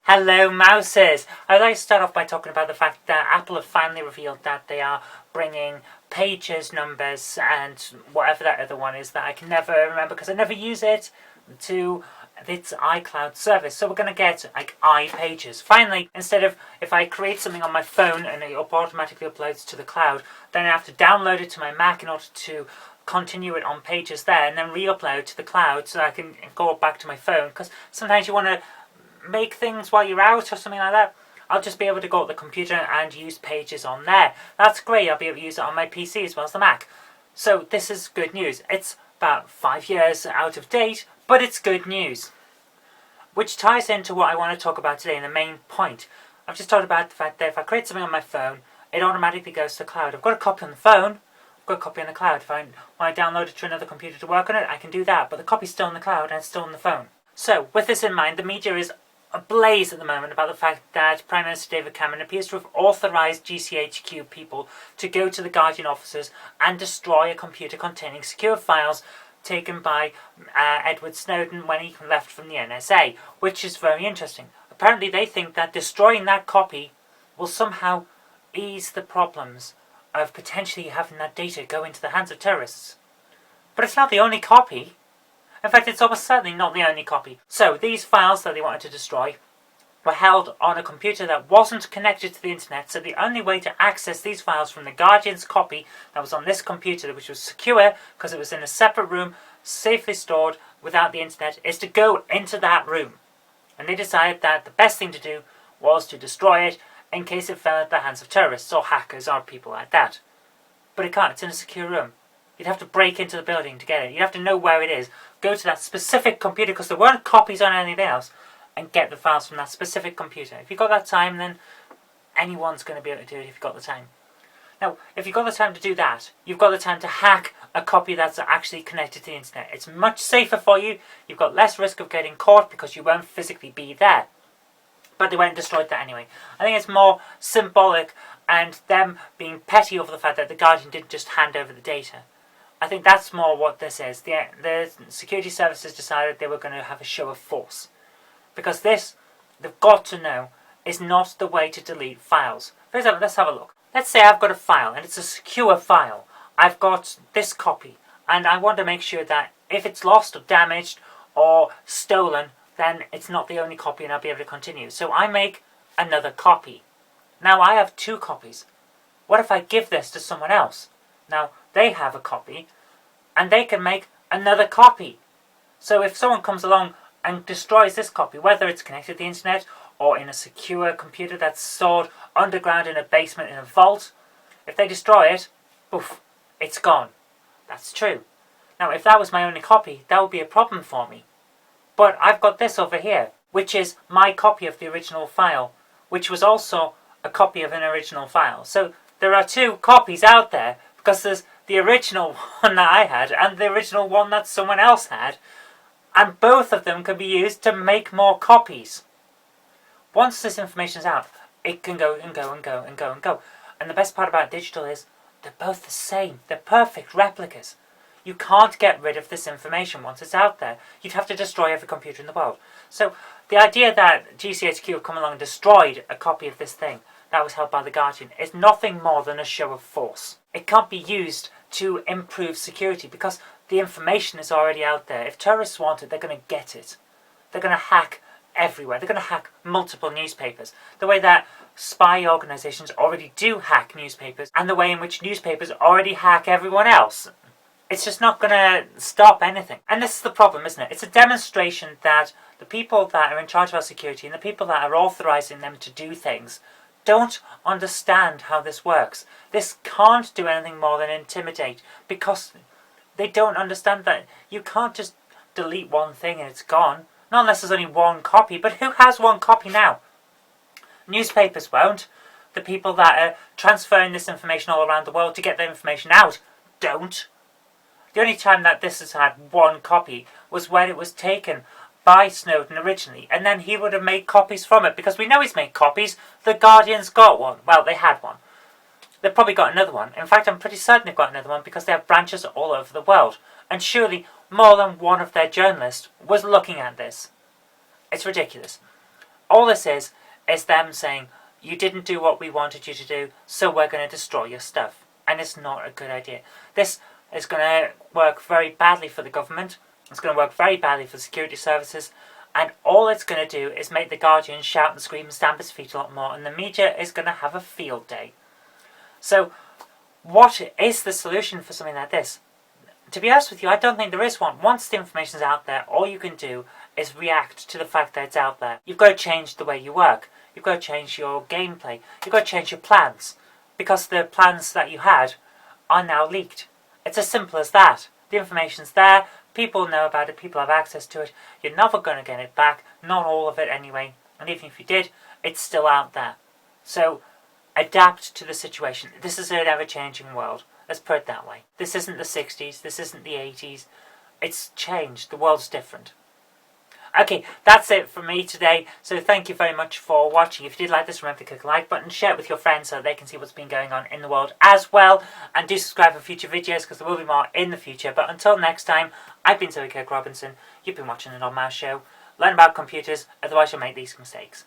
Hello mouses! I'd like to start off by talking about the fact that Apple have finally revealed that they are bringing pages, numbers and whatever that other one is that I can never remember because I never use it, to its iCloud service. So we're going to get like iPages. Finally, instead of if I create something on my phone and it automatically uploads to the cloud, then I have to download it to my Mac in order to continue it on Pages there and then re-upload to the cloud so I can go back to my phone, because sometimes you want to make things while you're out or something like that. I'll just be able to go to the computer and use Pages on there. That's great. I'll be able to use it on my PC as well as the Mac. So this is good news. It's about 5 years out of date, but it's good news. Which ties into what I want to talk about today in the main point. I've just talked about the fact that if I create something on my phone, it automatically goes to the cloud. I've got a copy on the phone, I've got a copy on the cloud. If I want to download it to another computer to work on it, I can do that, but the copy's still in the cloud and it's still on the phone. So, with this in mind, the media is ablaze at the moment about the fact that Prime Minister David Cameron appears to have authorised GCHQ people to go to the Guardian offices and destroy a computer containing secure files taken by Edward Snowden when he left from the NSA, which is very interesting. Apparently they think that destroying that copy will somehow ease the problems of potentially having that data go into the hands of terrorists. But it's not the only copy. In fact, it's almost certainly not the only copy. So, these files that they wanted to destroy were held on a computer that wasn't connected to the internet, so the only way to access these files from the Guardian's copy that was on this computer, which was secure because it was in a separate room, safely stored without the internet, is to go into that room. And they decided that the best thing to do was to destroy it in case it fell into the hands of terrorists or hackers or people like that. But it can't, it's in a secure room. You'd have to break into the building to get it. You'd have to know where it is, go to that specific computer, because there weren't copies on anything else, and get the files from that specific computer. If you've got that time, then anyone's going to be able to do it if you've got the time. Now, if you've got the time to do that, you've got the time to hack a copy that's actually connected to the internet. It's much safer for you. You've got less risk of getting caught because you won't physically be there. But they went and destroyed that anyway. I think it's more symbolic and them being petty over the fact that the Guardian didn't just hand over the data. I think that's more what this is. The security services decided they were going to have a show of force. Because this, they've got to know, is not the way to delete files. For example, let's have a look. Let's say I've got a file, and it's a secure file. I've got this copy, and I want to make sure that if it's lost or damaged or stolen, then it's not the only copy and I'll be able to continue. So I make another copy. Now I have 2 copies. What if I give this to someone else? Now, they have a copy, and they can make another copy. So if someone comes along and destroys this copy, whether it's connected to the internet or in a secure computer that's stored underground in a basement in a vault, if they destroy it, poof, it's gone. That's true. Now, if that was my only copy, that would be a problem for me. But I've got this over here, which is my copy of the original file, which was also a copy of an original file. So there are 2 copies out there, because there's the original one that I had and the original one that someone else had, and both of them can be used to make more copies. Once this information is out, it can go and go and go and go and go. And the best part about digital is they're both the same. They're perfect replicas. You can't get rid of this information once it's out there. You'd have to destroy every computer in the world. So the idea that GCHQ have come along and destroyed a copy of this thing that was held by the Guardian is nothing more than a show of force. It can't be used to improve security because the information is already out there. If terrorists want it, they're going to get it. They're going to hack everywhere. They're going to hack multiple newspapers. The way that spy organisations already do hack newspapers, and the way in which newspapers already hack everyone else. It's just not going to stop anything. And this is the problem, isn't it? It's a demonstration that the people that are in charge of our security and the people that are authorising them to do things don't understand how this works. This can't do anything more than intimidate, because they don't understand that you can't just delete one thing and it's gone. Not unless there's only one copy, but who has one copy now? Newspapers won't. The people that are transferring this information all around the world to get the information out don't. The only time that this has had one copy was when it was taken by Snowden originally, and then he would have made copies from it, because we know he's made copies. The Guardian's got one. Well, they had one. they've probably got another one. In fact, I'm pretty certain they've got another one because they have branches all over the world. And surely more than one of their journalists was looking at this. It's ridiculous. All this is them saying, you didn't do what we wanted you to do, so we're going to destroy your stuff. And it's not a good idea. This is going to work very badly for the government. It's going to work very badly for security services. And all it's going to do is make the Guardian shout and scream and stamp his feet a lot more. And the media is going to have a field day. So, what is the solution for something like this? To be honest with you, I don't think there is one. Once the information is out there, all you can do is react to the fact that it's out there. You've got to change the way you work. You've got to change your gameplay. You've got to change your plans. Because the plans that you had are now leaked. It's as simple as that. The information's there. People know about it. People have access to it. You're never going to get it back. Not all of it anyway. And even if you did, it's still out there. So, adapt to the situation. This is an ever-changing world. Let's put it that way. This isn't the 60s. This isn't the 80s. It's changed. The world's different. Okay, that's it from me today. So thank you very much for watching. If you did like this, remember to click the like button, share it with your friends so they can see what's been going on in the world as well. And do subscribe for future videos because there will be more in the future. But until next time, I've been Kirk-Robinson. You've been watching The Odd Mouse Show. Learn about computers, otherwise you'll make these mistakes.